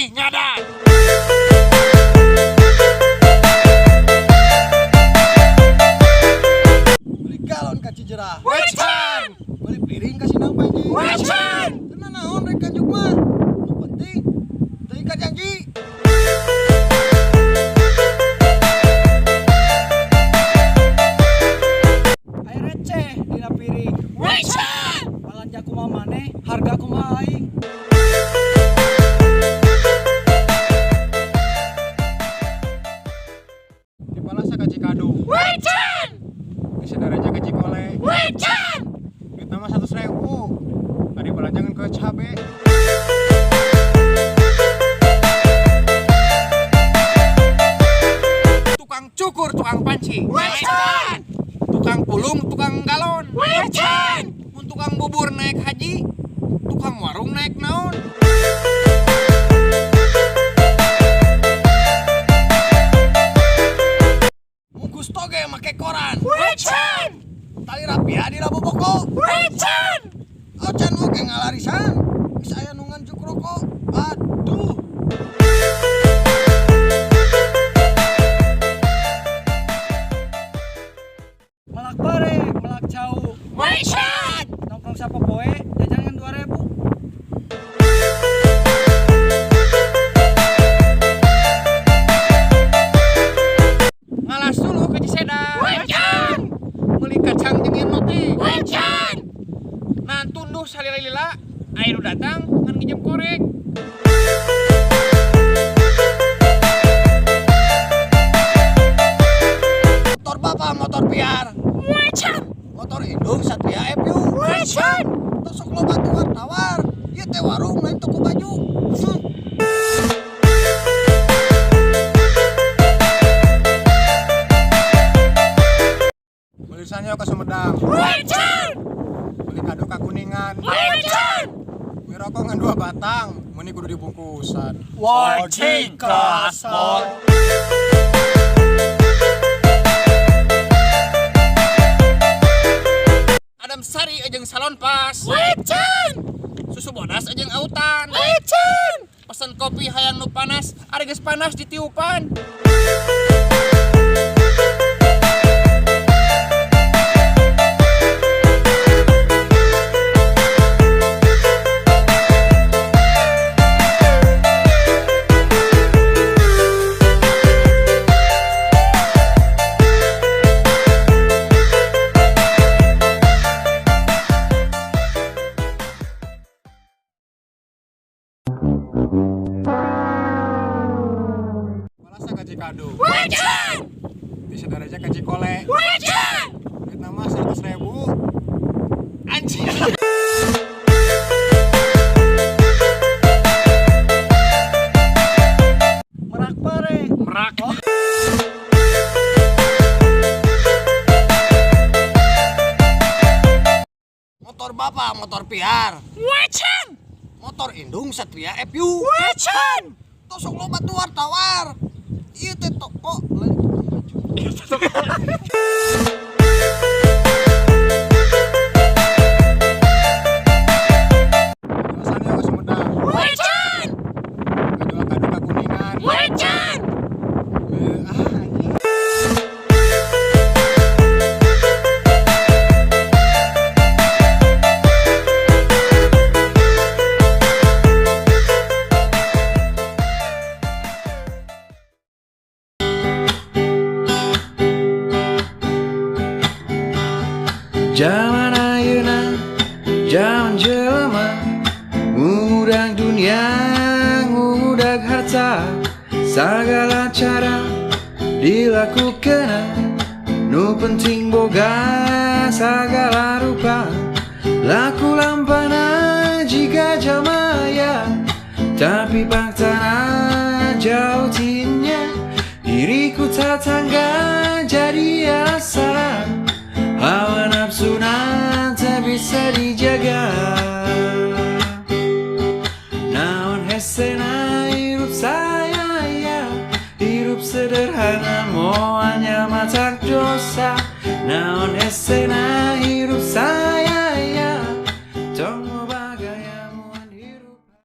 Panci ngadat. Beli galon ka Cijerah. Wecan. Beli piring ka Sindang Panji. Wecan. Tenan naon rek kanjuk mah. Nu penting teu ikat janji. Aya receh dina piring. Wecan. Balanja kumaha maneh, harga kumaha aing. Di Palasa ka Cikadu. Wecan. Di Sedereja ka Cikole. Wecan. Duit nama 100.000. Tadi belanjangan ke cabe. Tukang cukur, tukang panci. Wecan. Tukang pulung, tukang galon. Wecan. Mun tukang bubur naik haji. Tukang warung naik naon. Bungkus toge make koran. Wecan. Tali rapia di labu boko. Wecan. Ocan oge ngalarisan. Geus aya nu nganjuk rokok. Aduh. Melak bare, melak cau. Wecan. Nongkrong sapopoe, jajangan 2000. Ngalas dulu ke Ciseda. Wecan. Beli kacang jeung roti. Wecan. Nah tunduh salila-lila. Air datang ngan nginjem korek. Motor bapak, motor piar. Wecan. Motor indung Satria FU. Wecan. Tosok loba tawar. Ieu teh warung lain toko baju. Beli sanyo ke Sumedang. Wecan. Beli kado ka Kuningan. Wecan. Beli rokok ngan 2 batang. Meni kudu dibungkusan. Wajib gaspol. Adam Sari jeung Salon Pas. Wecan. Susu bodas jeung Autan. Wecan. Pesen kopi hayang nu panas, ari geus panas ditiupan. Palasa ka Cikadu. Wecan. Di Sedereja ka Cikole. Wecan. Duit nama 100.000. Anjing. Merak bare. Merak. Motor bapak, motor piar. Wecan. Motor indung Satria FU. Wecan. Tosok loba tawar. Ieu teh toko lain tukang baju. Beli sanyo ke Sumedang. Wecan. Jual kado ka Kuningan. Wecan. Anjing. Zaman ayeuna, zaman jelema, ngudag dunia, ngudag harta, sagala cara dilakukeun, nu penting boga sagala rupa, laku lampana jika jamaya, tapi faktana jauh timnya, diriku tetangga jadi asa. Hawa nafsu tak bisa dijaga. Naon hesena hirup saya ya, hirup sederhana moalnya matak dosa. Naon hesena hirup saya